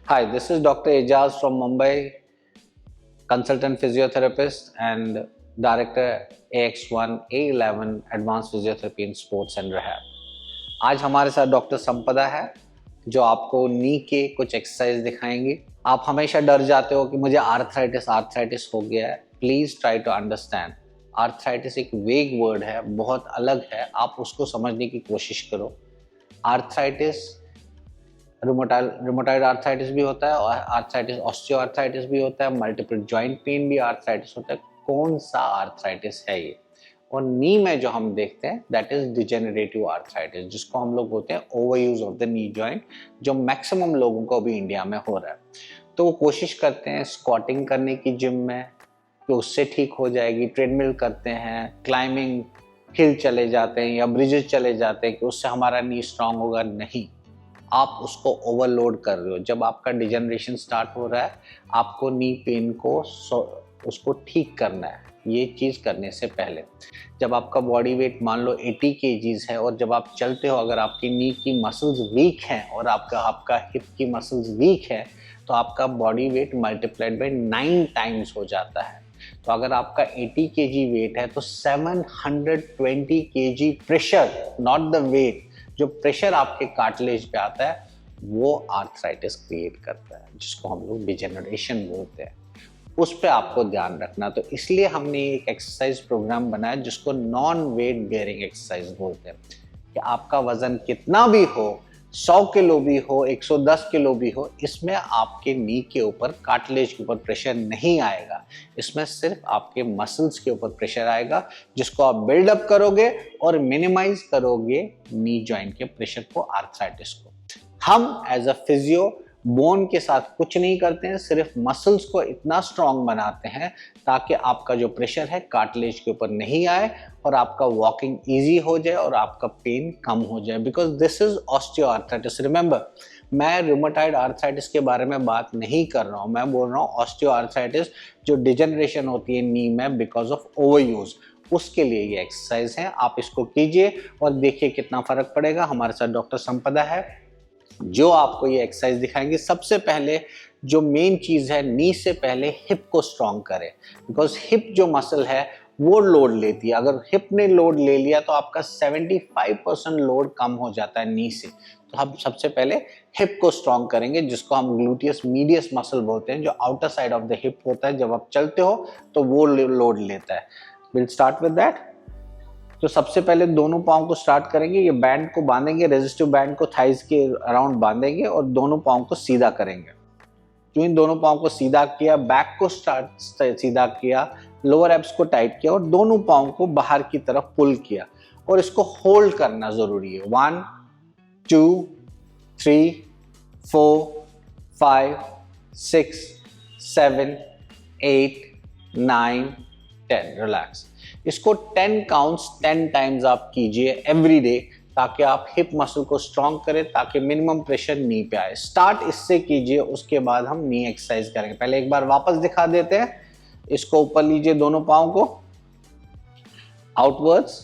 Hi, this is Dr. Ejaz from Mumbai, consultant physiotherapist and director AX1 A11 Advanced Physiotherapy in Sports and Rehab. आज हमारे साथ doctor संपदा है जो आपको नी के कुछ एक्सरसाइज दिखाएंगे। आप हमेशा डर जाते हो कि मुझे आर्थराइटिस हो गया है। Please try to understand, arthritis एक वेग वर्ड है, बहुत अलग है। आप उसको समझने की कोशिश करो। आर्थराइटिस रुमेटॉइड आर्थराइटिस भी होता है और आर्थराइटिस ऑस्टियो आर्थराइटिस भी होता है, मल्टीपल जॉइंट पेन भी आर्थराइटिस होता है। कौन सा आर्थराइटिस है ये? और नी में जो हम देखते हैं दैट इज डिजेनरेटिव आर्थराइटिस, जिसको हम लोग बोलते हैं over use of the knee joint, जो मैक्सिमम लोगों को अभी इंडिया में हो रहा है। तो वो कोशिश करते हैं स्क्वाटिंग करने की जिम में कि उससे ठीक हो जाएगी, ट्रेडमिल करते हैं, क्लाइंबिंग हिल चले जाते हैं या ब्रिजेस चले जाते हैं कि उससे हमारा नी स्ट्रांग होगा। नहीं, आप उसको ओवरलोड कर रहे हो। जब आपका डिजेनरेशन स्टार्ट हो रहा है, आपको नी पेन को उसको ठीक करना है। ये चीज़ करने से पहले जब आपका बॉडी वेट मान लो 80 केजीज है और जब आप चलते हो, अगर आपकी नी की मसल्स वीक हैं और आपका हिप की मसल्स वीक है, तो आपका body weight multiplied by 9 times हो जाता है। तो अगर आपका 80 केजी वेट है तो 720 kg pressure, not the weight, जो प्रेशर आपके कार्टिलेज पे आता है वो आर्थराइटिस क्रिएट करता है, जिसको हम लोग डिजेनरेशन बोलते हैं। उस पे आपको ध्यान रखना। तो इसलिए हमने एक एक्सरसाइज प्रोग्राम बनाया जिसको नॉन वेट बेयरिंग एक्सरसाइज बोलते हैं कि आपका वजन कितना भी हो, 100 किलो भी हो, 110 किलो भी हो, इसमें आपके नी के ऊपर, कार्टिलेज के ऊपर प्रेशर नहीं आएगा। इसमें सिर्फ आपके मसल्स के ऊपर प्रेशर आएगा, जिसको आप बिल्डअप करोगे और मिनिमाइज करोगे नी जॉइंट के प्रेशर को, आर्थराइटिस को। हम एज अ फिजियो बोन के साथ कुछ नहीं करते हैं, सिर्फ मसल्स को इतना स्ट्रांग बनाते हैं ताकि आपका जो प्रेशर है कार्टिलेज के ऊपर नहीं आए और आपका वॉकिंग इजी हो जाए और आपका पेन कम हो जाए। Because this is osteo arthritis. Remember, मैं रूमेटॉइड आर्थराइटिस के बारे में बात नहीं कर रहा हूँ, मैं बोल रहा हूँ ऑस्टियो आर्थराइटिस, जो डिजेनरेशन होती है नी में बिकॉज ऑफ ओवर यूज। उसके लिए ये एक्सरसाइज है, आप इसको कीजिए और देखिए कितना फर्क पड़ेगा। हमारे साथ डॉक्टर संपदा है जो आपको ये एक्सरसाइज दिखाएंगे। सबसे पहले जो मेन चीज है, नी से पहले हिप को स्ट्रांग करें, बिकॉज हिप जो मसल है वो लोड लेती है। अगर हिप ने लोड ले लिया तो आपका 75% लोड कम हो जाता है नी से। तो हम सबसे पहले हिप को स्ट्रांग करेंगे, जिसको हम ग्लूटियस मीडियस मसल बोलते हैं, जो outer side of the hip होता है। जब आप चलते हो तो वो लोड लेता है। Will start with that. तो सबसे पहले दोनों पाँव को स्टार्ट करेंगे, ये बैंड को बांधेंगे, रेजिस्टिव बैंड को थाइज के अराउंड बांधेंगे और दोनों पाँव को सीधा करेंगे। जो इन दोनों पाँव को सीधा किया, बैक को सीधा किया, लोअर एब्स को टाइट किया और दोनों पाँव को बाहर की तरफ पुल किया और इसको होल्ड करना जरूरी है। 1 2 3 4 5 6 7 8 9 10। रिलैक्स। इसको 10 काउंट्स 10 टाइम्स आप कीजिए एवरी डे, ताकि आप हिप मसल को स्ट्रांग करें, ताकि मिनिमम प्रेशर नी पे आए। स्टार्ट इससे कीजिए, उसके बाद हम नी एक्सरसाइज करेंगे। पहले एक बार वापस दिखा देते हैं। इसको ऊपर लीजिए, दोनों पाँव को आउटवर्ड्स,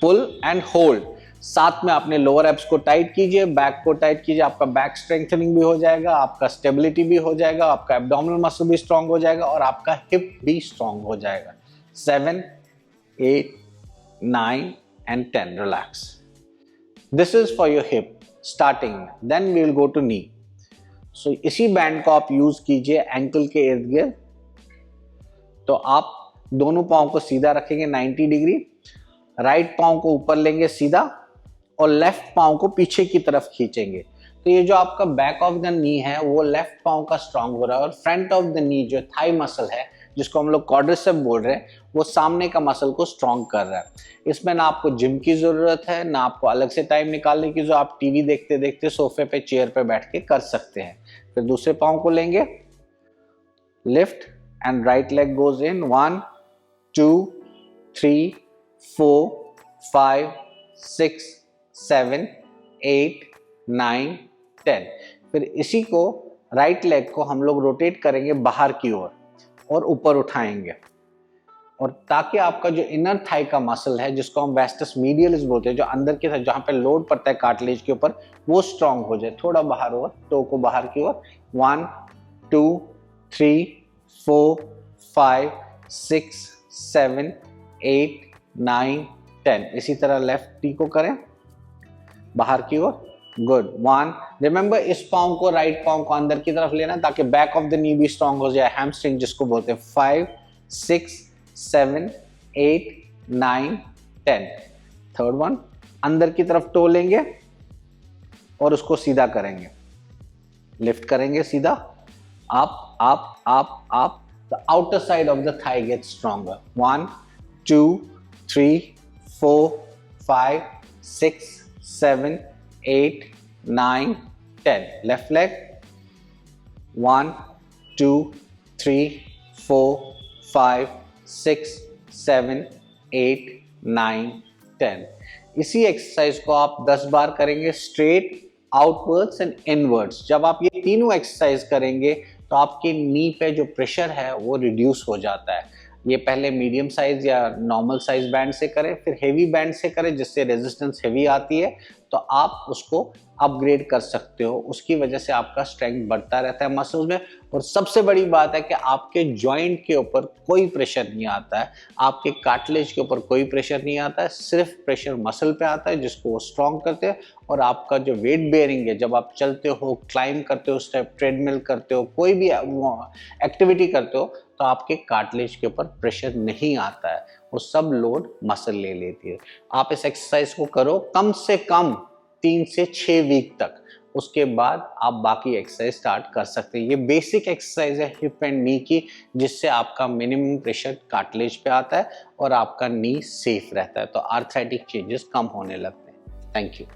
पुल एंड होल्ड। साथ में अपने लोअर एब्स को टाइट कीजिए, बैक को टाइट कीजिए। आपका बैक स्ट्रेंथनिंग भी हो जाएगा, आपका स्टेबिलिटी भी हो जाएगा, आपका एब्डोमिनल मसल भी स्ट्रांग हो जाएगा और आपका हिप भी स्ट्रांग हो जाएगा। 7 8 9 and 10. Relax. This is for your hip starting. Then we will go to knee. So इसी बैंड को आप यूज कीजिए एंकल के इर्द गिर्द। तो आप दोनों पाँव को सीधा रखेंगे 90 डिग्री, राइट पाँव को ऊपर लेंगे सीधा और लेफ्ट पाँव को पीछे की तरफ खींचेंगे। तो ये जो आपका बैक ऑफ द नी है वो लेफ्ट पाँव का स्ट्रांग हो रहा है और फ्रंट ऑफ द नी जो थाई मसल है, जिसको हम लोग क्वाड्रिसेप बोल रहे हैं, वो सामने का मसल को स्ट्रांग कर रहा है। इसमें ना आपको जिम की जरूरत है, ना आपको अलग से टाइम निकालने की, जो आप टीवी देखते देखते सोफे पे, चेयर पे बैठ के कर सकते हैं। फिर दूसरे पाँव को लेंगे, lift and right leg goes in. 1 2 3 4 5 6 7 8 9 10। फिर इसी को, राइट लेग को हम लोग रोटेट करेंगे बाहर की ओर और ऊपर उठाएंगे। और ताकि आपका जो इनर थाई का मसल है, जिसको हम वेस्टस मीडियलिस बोलते हैं, जो अंदर की तरफ जहाँ पे लोड पड़ता है कार्टिलेज के ऊपर, वो स्ट्रांग हो जाए। थोड़ा बाहर और, टो को बाहर की ओर। 1 2 3 4 5 6 7 8 9 10। इसी तरह लेफ्ट टी को करें बाहर की ओर। गुड। 1। रिमेंबर इस पाँव को, राइट पाँव को अंदर की तरफ लेना ताकि बैक ऑफ द नी भी स्ट्रांग हो जाए, हैमस्ट्रिंग जिसको बोलते हैं। 5 6 7 8 9 10। थर्ड वन, अंदर की तरफ टो लेंगे और उसको सीधा करेंगे, लिफ्ट करेंगे सीधा, up up up up. The outer side of the thigh gets stronger. 1 2 3 4 5 6 7 8 9 10। Left leg. 1 2 3 4 5 6 7 8 9 10। इसी एक्सरसाइज को आप 10 बार करेंगे, स्ट्रेट, आउटवर्ड्स एंड इनवर्ड्स। जब आप ये तीनों एक्सरसाइज करेंगे तो आपके नी पे जो प्रेशर है वो रिड्यूस हो जाता है। ये पहले मीडियम साइज या नॉर्मल साइज बैंड से करें, फिर हेवी बैंड से करें जिससे रेजिस्टेंस हेवी आती है, तो आप उसको अपग्रेड कर सकते हो। उसकी वजह से आपका स्ट्रेंथ बढ़ता रहता है मसल्स में। और सबसे बड़ी बात है कि आपके जॉइंट के ऊपर कोई प्रेशर नहीं आता है, आपके कार्टिलेज के ऊपर कोई प्रेशर नहीं आता है, सिर्फ प्रेशर मसल पे आता है जिसको वो स्ट्रॉन्ग करते हैं। और आपका जो वेट बेयरिंग है, जब आप चलते हो, क्लाइंब करते हो, स्टेप ट्रेडमिल करते हो, कोई भी एक्टिविटी करते हो, तो आपके कार्टिलेज के ऊपर प्रेशर नहीं आता है, वो सब लोड मसल ले लेती है। आप इस एक्सरसाइज को करो कम से कम 3 से 6 वीक तक, उसके बाद आप बाकी एक्सरसाइज स्टार्ट कर सकते हैं। ये बेसिक एक्सरसाइज है हिप एंड नी की, जिससे आपका मिनिमम प्रेशर कार्टिलेज पे आता है और आपका नी सेफ रहता है, तो आर्थराइटिक चेंजेस कम होने लगते हैं। Thank you.